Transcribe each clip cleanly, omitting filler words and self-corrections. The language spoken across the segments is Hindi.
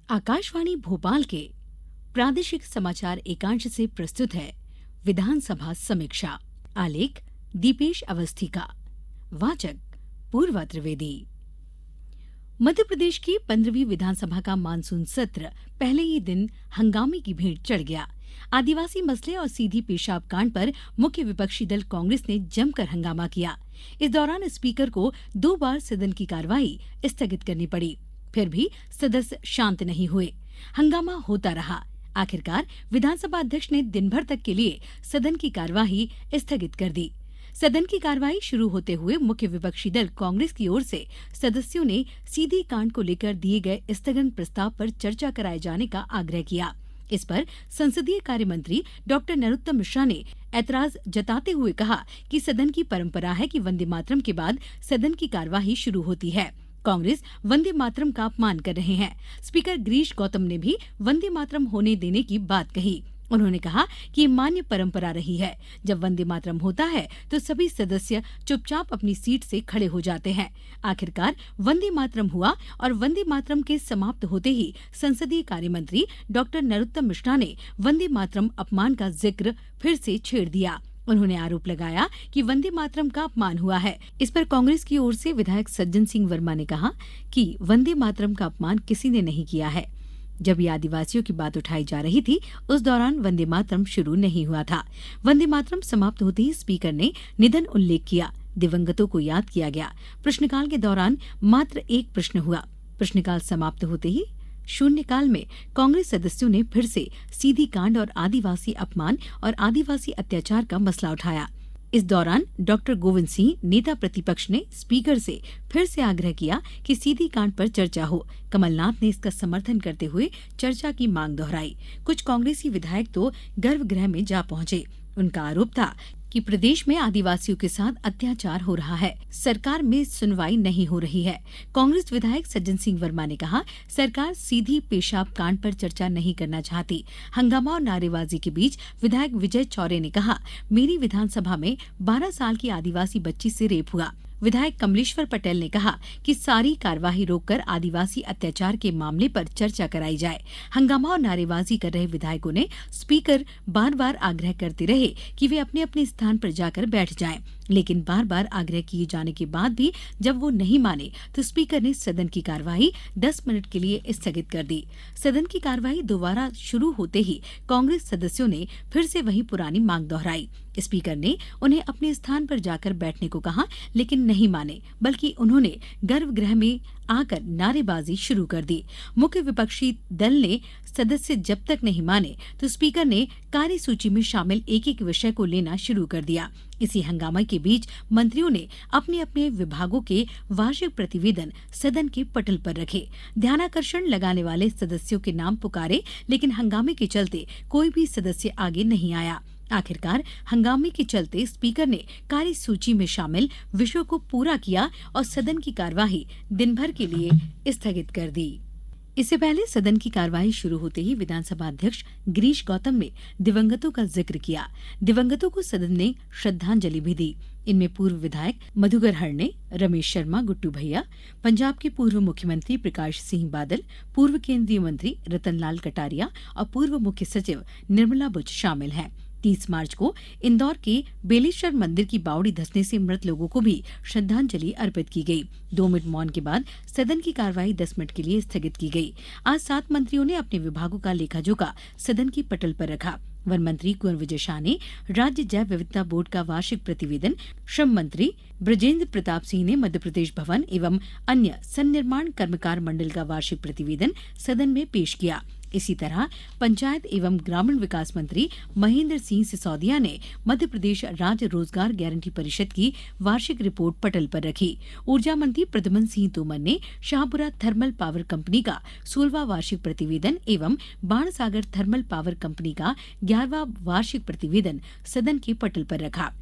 आकाशवाणी भोपाल के प्रादेशिक समाचार एकांश से प्रस्तुत है विधानसभा समीक्षा। आलेख दीपेश अवस्थी का। वाचक पूर्वा त्रिवेदी। मध्य प्रदेश की 15वीं विधानसभा का मानसून सत्र पहले ही दिन हंगामे की भीड़ चढ़ गया। आदिवासी मसले और सीधी पेशाब कांड पर मुख्य विपक्षी दल कांग्रेस ने जमकर हंगामा किया। इस दौरान स्पीकर को 2 बार सदन की कार्यवाही स्थगित करनी पड़ी। फिर भी सदस्य शांत नहीं हुए। हंगामा होता रहा। आखिरकार विधानसभा अध्यक्ष ने दिन भर तक के लिए सदन की कार्यवाही स्थगित कर दी। सदन की कार्यवाही शुरू होते हुए मुख्य विपक्षी दल कांग्रेस की ओर से सदस्यों ने सीधी कांड को लेकर दिए गए स्थगन प्रस्ताव पर चर्चा कराए जाने का आग्रह किया। इस पर संसदीय कार्य मंत्री डॉ नरोत्तम मिश्रा ने ऐतराज जताते हुए कहा कि सदन की परंपरा है कि वंदे मातरम के बाद सदन की कार्यवाही शुरू होती है। कांग्रेस वंदे मातरम का अपमान कर रहे हैं। स्पीकर गिरीश गौतम ने भी वंदे मातरम होने देने की बात कही। उन्होंने कहा कि ये मान्य परंपरा रही है। जब वंदे मातरम होता है तो सभी सदस्य चुपचाप अपनी सीट से खड़े हो जाते हैं। आखिरकार वंदे मातरम हुआ और वंदे मातरम के समाप्त होते ही संसदीय कार्य मंत्री डॉ नरोत्तम मिश्रा ने वंदे मातरम अपमान का जिक्र फिर से छेड़ दिया। उन्होंने आरोप लगाया कि वंदे मातरम का अपमान हुआ है। इस पर कांग्रेस की ओर से विधायक सज्जन सिंह वर्मा ने कहा कि वंदे मातरम का अपमान किसी ने नहीं किया है। जब ये आदिवासियों की बात उठाई जा रही थी उस दौरान वंदे मातरम शुरू नहीं हुआ था। वंदे मातरम समाप्त होते ही स्पीकर ने निधन उल्लेख किया। दिवंगतों को याद किया गया। प्रश्नकाल के दौरान मात्र एक प्रश्न हुआ। प्रश्नकाल समाप्त होते ही शून्यकाल में कांग्रेस सदस्यों ने फिर से सीधी कांड और आदिवासी अपमान और आदिवासी अत्याचार का मसला उठाया। इस दौरान डॉक्टर गोविंद सिंह नेता प्रतिपक्ष ने स्पीकर से फिर से आग्रह किया कि सीधी कांड पर चर्चा हो। कमलनाथ ने इसका समर्थन करते हुए चर्चा की मांग दोहराई। कुछ कांग्रेसी विधायक तो गर्भगृह में जा पहुंचे। उनका आरोप था कि प्रदेश में आदिवासियों के साथ अत्याचार हो रहा है। सरकार में सुनवाई नहीं हो रही है। कांग्रेस विधायक सज्जन सिंह वर्मा ने कहा, सरकार सीधी पेशाब कांड पर चर्चा नहीं करना चाहती। हंगामा और नारेबाजी के बीच विधायक विजय चौरे ने कहा, मेरी विधानसभा में 12 साल की आदिवासी बच्ची से रेप हुआ। विधायक कमलेश्वर पटेल ने कहा कि सारी कार्यवाही रोककर आदिवासी अत्याचार के मामले पर चर्चा कराई जाए। हंगामा और नारेबाजी कर रहे विधायकों ने स्पीकर बार बार आग्रह करते रहे कि वे अपने अपने स्थान पर जाकर बैठ जाएं, लेकिन बार बार आग्रह किए जाने के बाद भी जब वो नहीं माने तो स्पीकर ने सदन की कार्यवाही 10 मिनट के लिए स्थगित कर दी। सदन की कार्यवाही दोबारा शुरू होते ही कांग्रेस सदस्यों ने फिर से वही पुरानी मांग दोहराई। स्पीकर ने उन्हें अपने स्थान पर जाकर बैठने को कहा, लेकिन नहीं माने, बल्कि उन्होंने गर्भगृह में आकर नारेबाजी शुरू कर दी। मुख्य विपक्षी दल ने सदस्य जब तक नहीं माने तो स्पीकर ने कार्यसूची में शामिल एक एक विषय को लेना शुरू कर दिया। इसी हंगामे के बीच मंत्रियों ने अपने अपने विभागों के वार्षिक प्रतिवेदन सदन के पटल पर रखे। ध्यानाकर्षण लगाने वाले सदस्यों के नाम पुकारे, लेकिन हंगामे के चलते कोई भी सदस्य आगे नहीं आया। आखिरकार हंगामे के चलते स्पीकर ने कार्यसूची में शामिल विषयों को पूरा किया और सदन की कार्यवाही दिन भर के लिए स्थगित कर दी। इससे पहले सदन की कार्यवाही शुरू होते ही विधानसभा अध्यक्ष गिरीश गौतम ने दिवंगतों का जिक्र किया। दिवंगतों को सदन ने श्रद्धांजलि भी दी। इनमें पूर्व विधायक मधुकर हरणे, रमेश शर्मा, गुट्टू भैया, पंजाब के पूर्व मुख्यमंत्री प्रकाश सिंह बादल, पूर्व केंद्रीय मंत्री रतनलाल कटारिया और पूर्व मुख्य सचिव निर्मला बुच शामिल हैं। 30 मार्च को इंदौर के बेलेश्वर मंदिर की बावड़ी धंसने से मृत लोगों को भी श्रद्धांजलि अर्पित की गई। 2 मिनट मौन के बाद सदन की कार्यवाही 10 मिनट के लिए स्थगित की गई। आज 7 मंत्रियों ने अपने विभागों का लेखा-जोखा सदन की पटल पर रखा। वन मंत्री कुंवर विजय शाह ने राज्य जैव विविधता बोर्ड का वार्षिक प्रतिवेदन, श्रम मंत्री ब्रजेंद्र प्रताप सिंह ने मध्य प्रदेश भवन एवं अन्य सन्निर्माण कर्मकार मंडल का वार्षिक प्रतिवेदन सदन में पेश किया। इसी तरह पंचायत एवं ग्रामीण विकास मंत्री महेंद्र सिंह सिसोदिया ने मध्य प्रदेश राज्य रोजगार गारंटी परिषद की वार्षिक रिपोर्ट पटल पर रखी। ऊर्जा मंत्री प्रद्युम्न सिंह तोमर ने शाहपुरा थर्मल पावर कंपनी का 16वां वार्षिक प्रतिवेदन एवं बाणसागर थर्मल पावर कंपनी का 11वां वार्षिक प्रतिवेदन सदन के पटल पर रखा।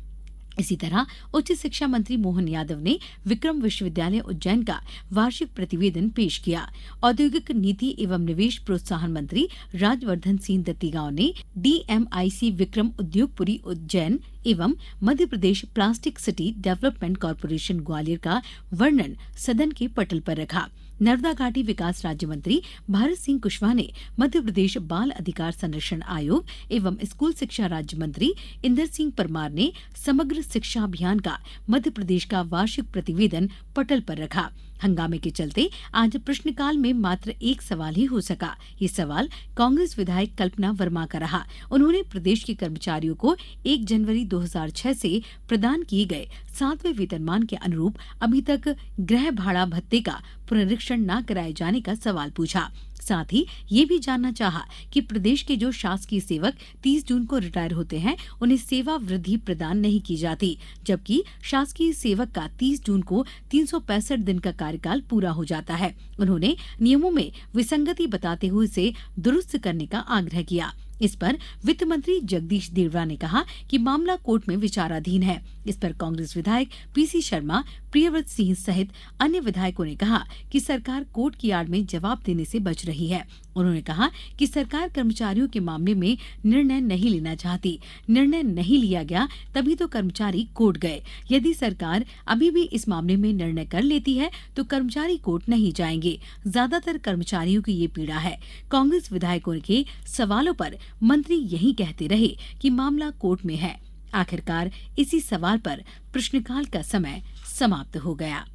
इसी तरह उच्च शिक्षा मंत्री मोहन यादव ने विक्रम विश्वविद्यालय उज्जैन का वार्षिक प्रतिवेदन पेश किया। औद्योगिक नीति एवं निवेश प्रोत्साहन मंत्री राजवर्धन सिंह दत्तीगांव ने डीएमआईसी विक्रम उद्योगपुरी उज्जैन एवं Madhya Pradesh plastic city development corporation Gwalior का वर्णन सदन के पटल पर रखा। नर्मदा घाटी विकास राज्य मंत्री भारत सिंह कुशवाहा ने मध्य प्रदेश बाल अधिकार संरक्षण आयोग एवं स्कूल शिक्षा राज्य मंत्री इंदर सिंह परमार ने समग्र शिक्षा अभियान का मध्य प्रदेश का वार्षिक प्रतिवेदन पटल पर रखा। हंगामे के चलते आज प्रश्नकाल में मात्र एक सवाल ही हो सका। ये सवाल कांग्रेस विधायक कल्पना वर्मा का रहा। उन्होंने प्रदेश के कर्मचारियों को 1 जनवरी 2006 से प्रदान किए गए 7वें वेतनमान के अनुरूप अभी तक गृह भाड़ा भत्ते का पुनरीक्षण न कराए जाने का सवाल पूछा। साथ ही ये भी जानना चाहा कि प्रदेश के जो शासकीय सेवक 30 जून को रिटायर होते हैं उन्हें सेवा वृद्धि प्रदान नहीं की जाती, जबकि शासकीय सेवक का 30 जून को 365 दिन का कार्यकाल पूरा हो जाता है। उन्होंने नियमों में विसंगति बताते हुए इसे दुरुस्त करने का आग्रह किया। इस पर वित्त मंत्री जगदीश देवड़ा ने कहा कि मामला कोर्ट में विचाराधीन है। इस पर कांग्रेस विधायक पीसी शर्मा, प्रियव्रत सिंह सहित अन्य विधायकों ने कहा कि सरकार कोर्ट की आड़ में जवाब देने से बच रही है। उन्होंने कहा कि सरकार कर्मचारियों के मामले में निर्णय नहीं लेना चाहती। निर्णय नहीं लिया गया तभी तो कर्मचारी कोर्ट गए। यदि सरकार अभी भी इस मामले में निर्णय कर लेती है तो कर्मचारी कोर्ट नहीं जाएंगे। ज्यादातर कर्मचारियों की ये पीड़ा है। कांग्रेस विधायकों के सवालों पर मंत्री यही कहते रहे कि मामला कोर्ट में है। आखिरकार इसी सवाल पर प्रश्नकाल का समय समाप्त हो गया।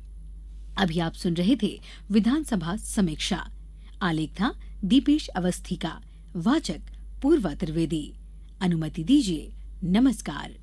अभी आप सुन रहे थे विधानसभा समीक्षा। आलेख था दीपेश अवस्थी का। वाचक पूर्वा त्रिवेदी। अनुमति दीजिए। नमस्कार।